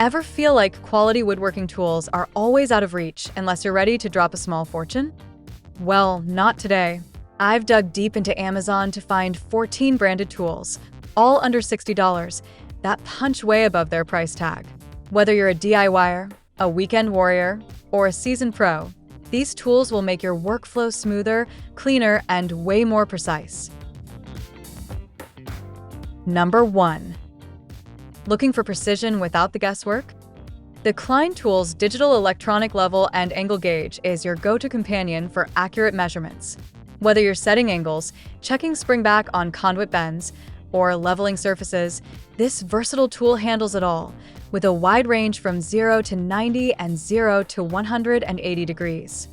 Ever feel like quality woodworking tools are always out of reach unless you're ready to drop a small fortune? Well, not today. I've dug deep into Amazon to find 14 branded tools, all under $60, that punch way above their price tag. Whether you're a DIYer, a weekend warrior, or a seasoned pro, these tools will make your workflow smoother, cleaner, and way more precise. Number 1. Looking for precision without the guesswork? The Klein Tool's digital electronic level and angle gauge is your go-to companion for accurate measurements. Whether you're setting angles, checking spring back on conduit bends, or leveling surfaces, this versatile tool handles it all, with a wide range from 0 to 90 and 0 to 180 degrees.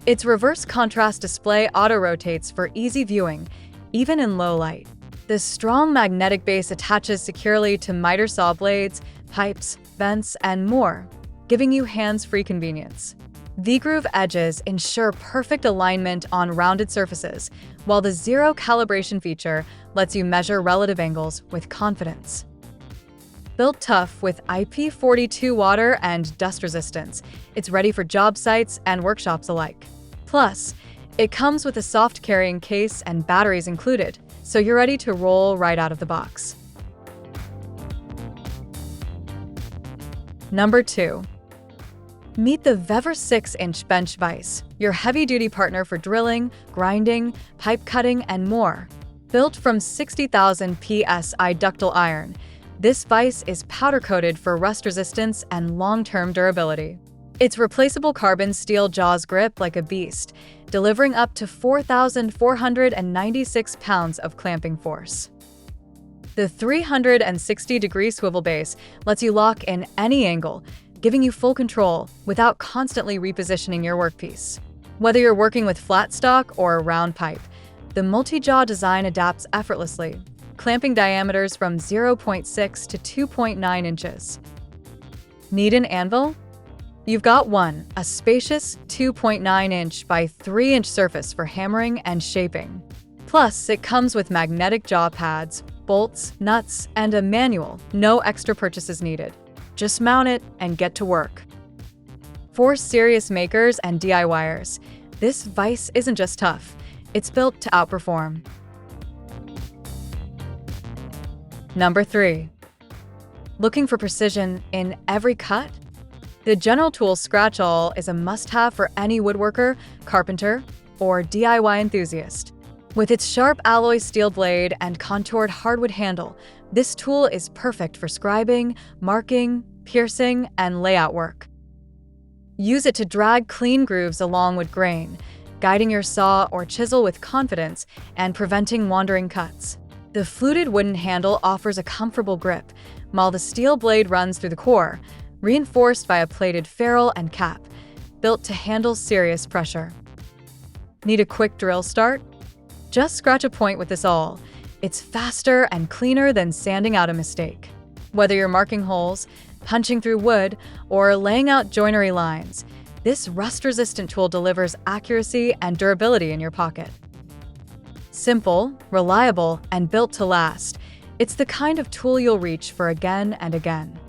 Its reverse contrast display auto-rotates for easy viewing, even in low light. The strong magnetic base attaches securely to miter saw blades, pipes, vents, and more, giving you hands-free convenience. V-groove edges ensure perfect alignment on rounded surfaces, while the zero calibration feature lets you measure relative angles with confidence. Built tough with IP42 water and dust resistance, it's ready for job sites and workshops alike. Plus, it comes with a soft carrying case and batteries included, so you're ready to roll right out of the box. Number 2. Meet the Vever 6-inch Bench Vise, your heavy-duty partner for drilling, grinding, pipe cutting, and more. Built from 60,000 PSI ductile iron, this vise is powder-coated for rust resistance and long-term durability. Its replaceable carbon steel jaws grip like a beast, delivering up to 4,496 pounds of clamping force. The 360-degree swivel base lets you lock in any angle, giving you full control without constantly repositioning your workpiece. Whether you're working with flat stock or a round pipe, the multi-jaw design adapts effortlessly, clamping diameters from 0.6 to 2.9 inches. Need an anvil? You've got one, a spacious 2.9-inch by 3-inch surface for hammering and shaping. Plus, it comes with magnetic jaw pads, bolts, nuts, and a manual, no extra purchases needed. Just mount it and get to work. For serious makers and DIYers, this vise isn't just tough, it's built to outperform. Number 3. Looking for precision in every cut? The General Tools Scratch-All is a must-have for any woodworker, carpenter, or DIY enthusiast. With its sharp alloy steel blade and contoured hardwood handle, this tool is perfect for scribing, marking, piercing, and layout work. Use it to drag clean grooves along with grain, guiding your saw or chisel with confidence and preventing wandering cuts. The fluted wooden handle offers a comfortable grip, while the steel blade runs through the core, reinforced by a plated ferrule and cap, built to handle serious pressure. Need a quick drill start? Just scratch a point with this awl. It's faster and cleaner than sanding out a mistake. Whether you're marking holes, punching through wood, or laying out joinery lines, this rust-resistant tool delivers accuracy and durability in your pocket. Simple, reliable, and built to last, it's the kind of tool you'll reach for again and again.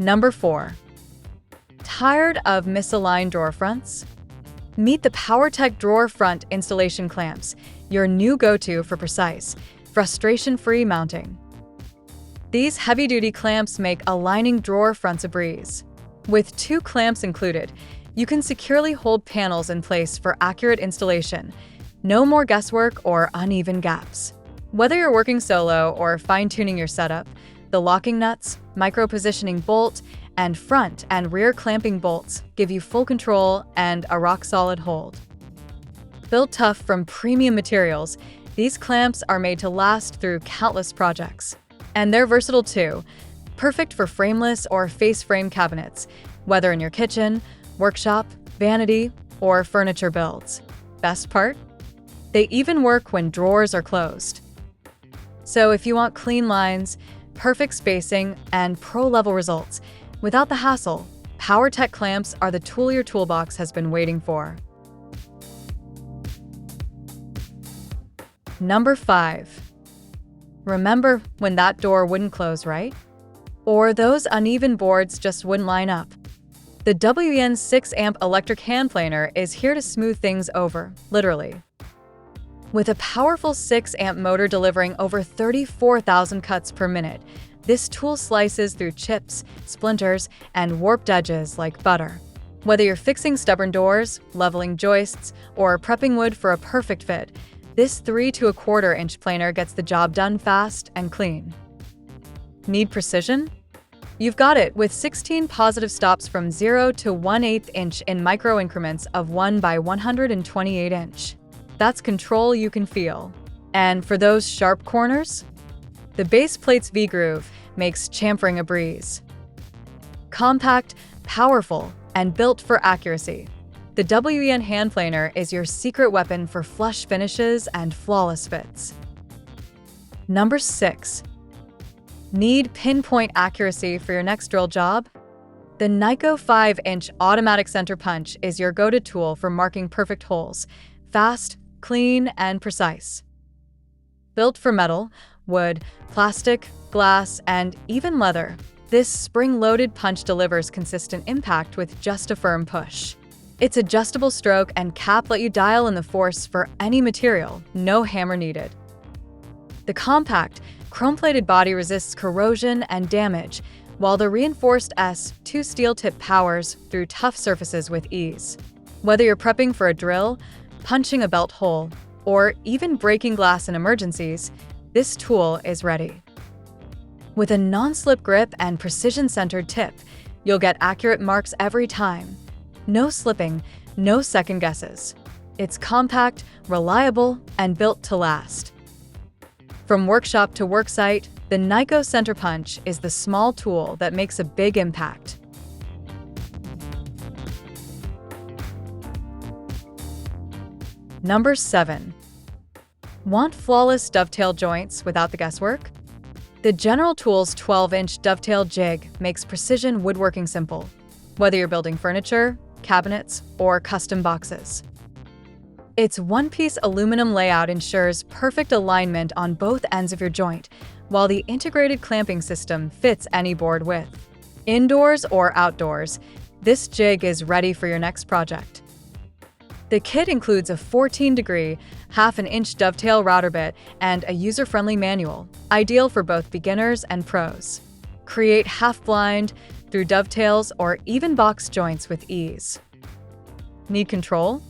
Number 4. Tired of misaligned drawer fronts? Meet the PowerTech Drawer Front Installation Clamps, your new go-to for precise, frustration-free mounting. These heavy-duty clamps make aligning drawer fronts a breeze. With 2 clamps included, you can securely hold panels in place for accurate installation. No more guesswork or uneven gaps. Whether you're working solo or fine-tuning your setup, the locking nuts, micro-positioning bolt, and front and rear clamping bolts give you full control and a rock-solid hold. Built tough from premium materials, these clamps are made to last through countless projects. And they're versatile too, perfect for frameless or face-frame cabinets, whether in your kitchen, workshop, vanity, or furniture builds. Best part? They even work when drawers are closed. So if you want clean lines, perfect spacing, and pro-level results, without the hassle, PowerTech clamps are the tool your toolbox has been waiting for. Number 5. Remember when that door wouldn't close, right? or those uneven boards just wouldn't line up. The WEN 6-amp electric hand planer is here to smooth things over, literally. With a powerful 6-amp motor delivering over 34,000 cuts per minute, this tool slices through chips, splinters, and warped edges like butter. Whether you're fixing stubborn doors, leveling joists, or prepping wood for a perfect fit, this 3 to 1/4 inch planer gets the job done fast and clean. Need precision? You've got it with 16 positive stops from 0 to 1/8 inch in micro increments of 1 by 128 inch. That's control you can feel. And for those sharp corners, the base plate's V-groove makes chamfering a breeze. Compact, powerful, and built for accuracy, the WEN hand planer is your secret weapon for flush finishes and flawless fits. Number 6. Need pinpoint accuracy for your next drill job? The Nikico 5-inch automatic center punch is your go-to tool for marking perfect holes, fast, clean, and precise. Built for metal, wood, plastic, glass, and even leather, this spring-loaded punch delivers consistent impact with just a firm push. Its adjustable stroke and cap let you dial in the force for any material, no hammer needed. The compact, chrome-plated body resists corrosion and damage, while the reinforced S2 steel tip powers through tough surfaces with ease. Whether you're prepping for a drill, punching a belt hole, or even breaking glass in emergencies, this tool is ready. With a non-slip grip and precision-centered tip, you'll get accurate marks every time. No slipping, no second guesses. It's compact, reliable, and built to last. From workshop to worksite, the Nikico Center Punch is the small tool that makes a big impact. Number 7. Want flawless dovetail joints without the guesswork? The General Tools 12-inch dovetail jig makes precision woodworking simple, whether you're building furniture, cabinets, or custom boxes. Its one-piece aluminum layout ensures perfect alignment on both ends of your joint, while the integrated clamping system fits any board width. Indoors or outdoors, this jig is ready for your next project. The kit includes a 14-degree, 1/2 inch dovetail router bit and a user-friendly manual, ideal for both beginners and pros. Create half-blind, through dovetails, or even box joints with ease. Need control?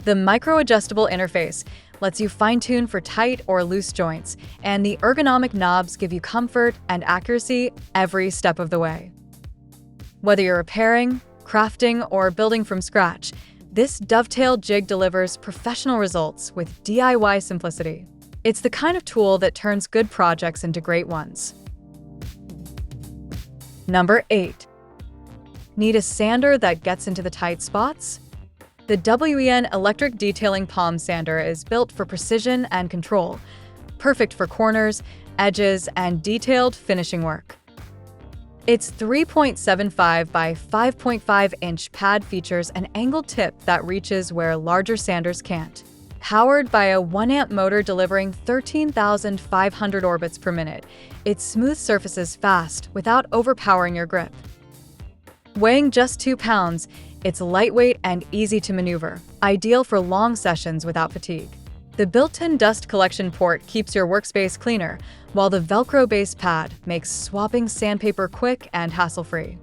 The micro-adjustable interface lets you fine-tune for tight or loose joints, and the ergonomic knobs give you comfort and accuracy every step of the way. Whether you're repairing, crafting, or building from scratch, this dovetail jig delivers professional results with DIY simplicity. It's the kind of tool that turns good projects into great ones. Number 8. Need a sander that gets into the tight spots? The WEN Electric Detailing Palm Sander is built for precision and control, perfect for corners, edges, and detailed finishing work. Its 3.75 by 5.5 inch pad features an angled tip that reaches where larger sanders can't. Powered by a 1-amp motor delivering 13,500 orbits per minute, it smooths surfaces fast without overpowering your grip. Weighing just 2 pounds, it's lightweight and easy to maneuver, ideal for long sessions without fatigue. The built-in dust collection port keeps your workspace cleaner, while the Velcro-based pad makes swapping sandpaper quick and hassle-free.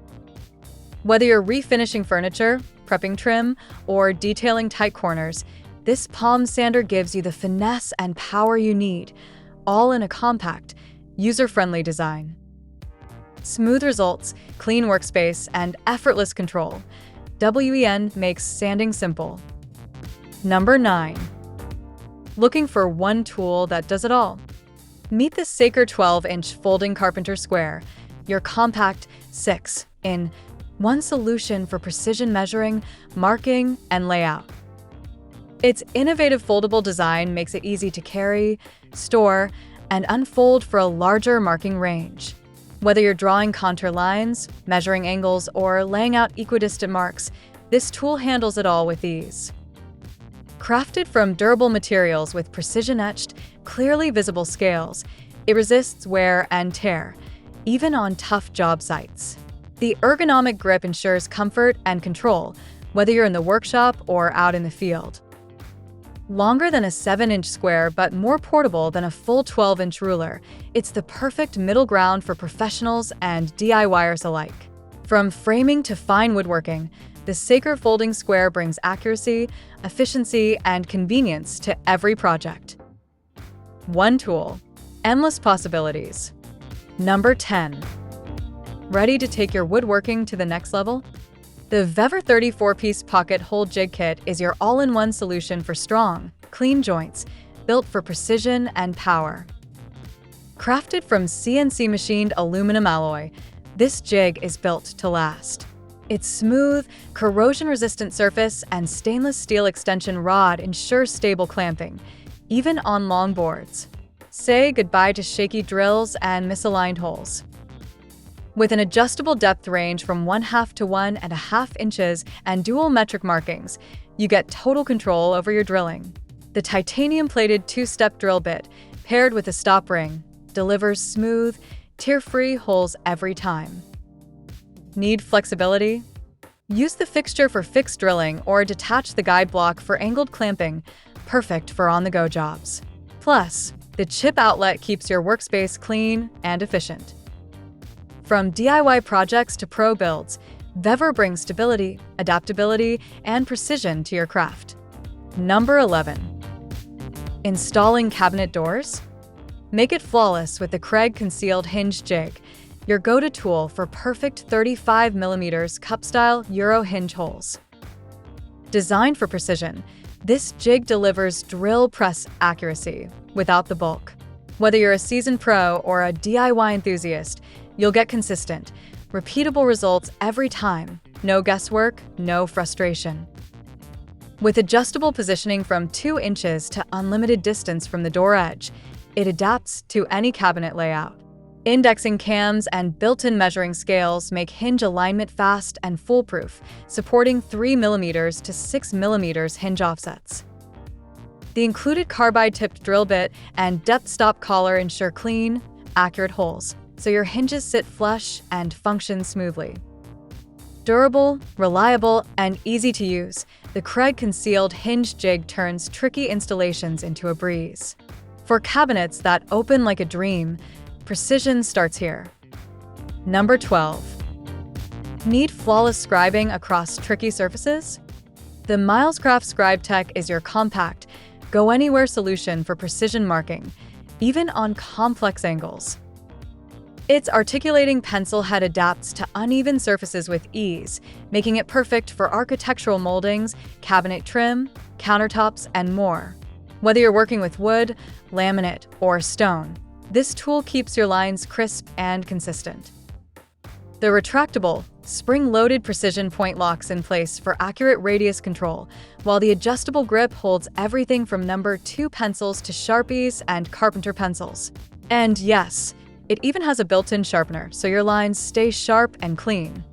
Whether you're refinishing furniture, prepping trim, or detailing tight corners, this palm sander gives you the finesse and power you need, all in a compact, user-friendly design. Smooth results, clean workspace, and effortless control. WEN makes sanding simple. Number 9. Looking for one tool that does it all? Meet the Saker 12-inch folding carpenter square, your compact 6-in-1 solution for precision measuring, marking, and layout. Its innovative foldable design makes it easy to carry, store, and unfold for a larger marking range. Whether you're drawing contour lines, measuring angles, or laying out equidistant marks, this tool handles it all with ease. Crafted from durable materials with precision-etched, clearly visible scales, it resists wear and tear, even on tough job sites. The ergonomic grip ensures comfort and control, whether you're in the workshop or out in the field. Longer than a 7-inch square but more portable than a full 12-inch ruler, it's the perfect middle ground for professionals and DIYers alike. From framing to fine woodworking, the Saker folding square brings accuracy, efficiency, and convenience to every project. One tool, endless possibilities. Number 10. Ready to take your woodworking to the next level? The Vever 34-piece Pocket Hole Jig Kit is your all-in-one solution for strong, clean joints, built for precision and power. Crafted from CNC-machined aluminum alloy, this jig is built to last. Its smooth, corrosion-resistant surface and stainless steel extension rod ensure stable clamping, even on long boards. Say goodbye to shaky drills and misaligned holes. With an adjustable depth range from 1/2 to 1.5 inches and dual metric markings, you get total control over your drilling. The titanium-plated 2-step drill bit, paired with a stop ring, delivers smooth, tear-free holes every time. Need flexibility? Use the fixture for fixed drilling or detach the guide block for angled clamping, perfect for on-the-go jobs. Plus, the chip outlet keeps your workspace clean and efficient. From DIY projects to pro builds, Vever brings stability, adaptability, and precision to your craft. Number 11. Installing cabinet doors? Make it flawless with the Craig Concealed Hinge Jig, your go-to tool for perfect 35mm cup-style Euro hinge holes. Designed for precision, this jig delivers drill press accuracy without the bulk. Whether you're a seasoned pro or a DIY enthusiast, you'll get consistent, repeatable results every time. No guesswork, no frustration. With adjustable positioning from 2 inches to unlimited distance from the door edge, it adapts to any cabinet layout. Indexing cams and built-in measuring scales make hinge alignment fast and foolproof, supporting 3mm to 6mm hinge offsets. The included carbide-tipped drill bit and depth stop collar ensure clean, accurate holes, so your hinges sit flush and function smoothly. Durable, reliable, and easy to use, the Craig Concealed Hinge Jig turns tricky installations into a breeze. For cabinets that open like a dream, precision starts here. Number 12. Need flawless scribing across tricky surfaces? The Milescraft Scribe Tech is your compact, go-anywhere solution for precision marking, even on complex angles. Its articulating pencil head adapts to uneven surfaces with ease, making it perfect for architectural moldings, cabinet trim, countertops, and more. Whether you're working with wood, laminate, or stone, this tool keeps your lines crisp and consistent. The retractable, spring-loaded precision point locks in place for accurate radius control, while the adjustable grip holds everything from number 2 pencils to Sharpies and carpenter pencils. And yes, it even has a built-in sharpener, so your lines stay sharp and clean.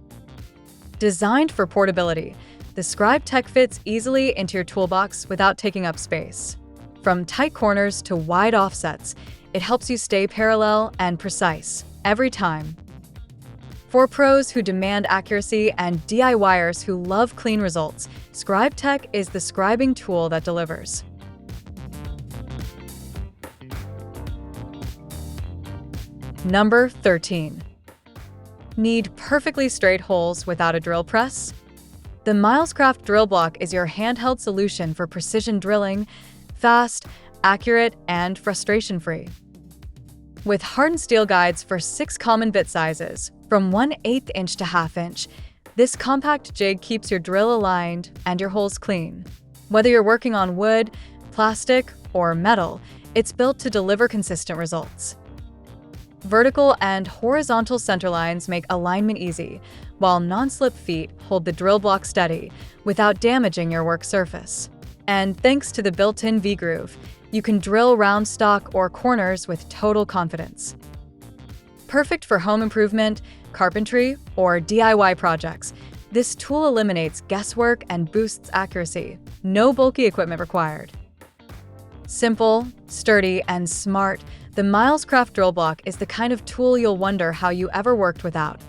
Designed for portability, the Scribe Tech fits easily into your toolbox without taking up space. From tight corners to wide offsets, it helps you stay parallel and precise every time. For pros who demand accuracy and DIYers who love clean results, Scribe Tech is the scribing tool that delivers. Number 13. Need perfectly straight holes without a drill press? The Milescraft drill block is your handheld solution for precision drilling, fast, accurate, and frustration-free. With hardened steel guides for 6 common bit sizes, from 1/8 inch to 1/2 inch, this compact jig keeps your drill aligned and your holes clean. Whether you're working on wood, plastic, or metal, it's built to deliver consistent results. Vertical and horizontal centerlines make alignment easy, while non-slip feet hold the drill block steady without damaging your work surface. And thanks to the built-in V-groove, you can drill round stock or corners with total confidence. Perfect for home improvement, carpentry, or DIY projects, this tool eliminates guesswork and boosts accuracy. No bulky equipment required. Simple, sturdy, and smart, the Milescraft drill block is the kind of tool you'll wonder how you ever worked without.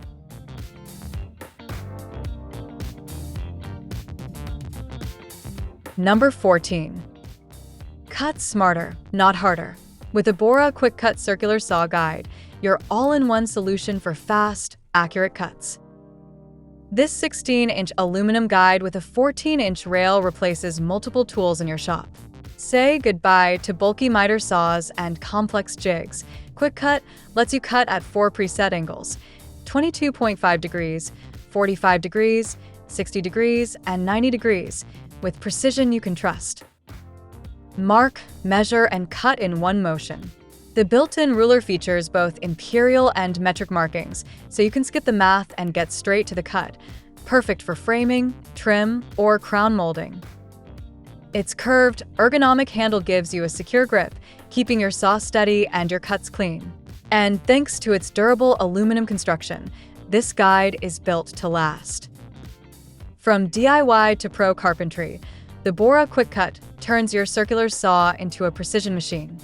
Number 14. Cut smarter, not harder. With the Bora Quick Cut Circular Saw Guide, your all-in-one solution for fast, accurate cuts. This 16-inch aluminum guide with a 14-inch rail replaces multiple tools in your shop. Say goodbye to bulky miter saws and complex jigs. Quick Cut lets you cut at 4 preset angles: 22.5 degrees, 45 degrees, 60 degrees, and 90 degrees, with precision you can trust. Mark, measure, and cut in one motion. The built-in ruler features both imperial and metric markings, so you can skip the math and get straight to the cut. Perfect for framing, trim, or crown molding. Its curved, ergonomic handle gives you a secure grip, keeping your saw steady and your cuts clean. And thanks to its durable aluminum construction, this guide is built to last. From DIY to pro carpentry, the Bora Quick Cut turns your circular saw into a precision machine.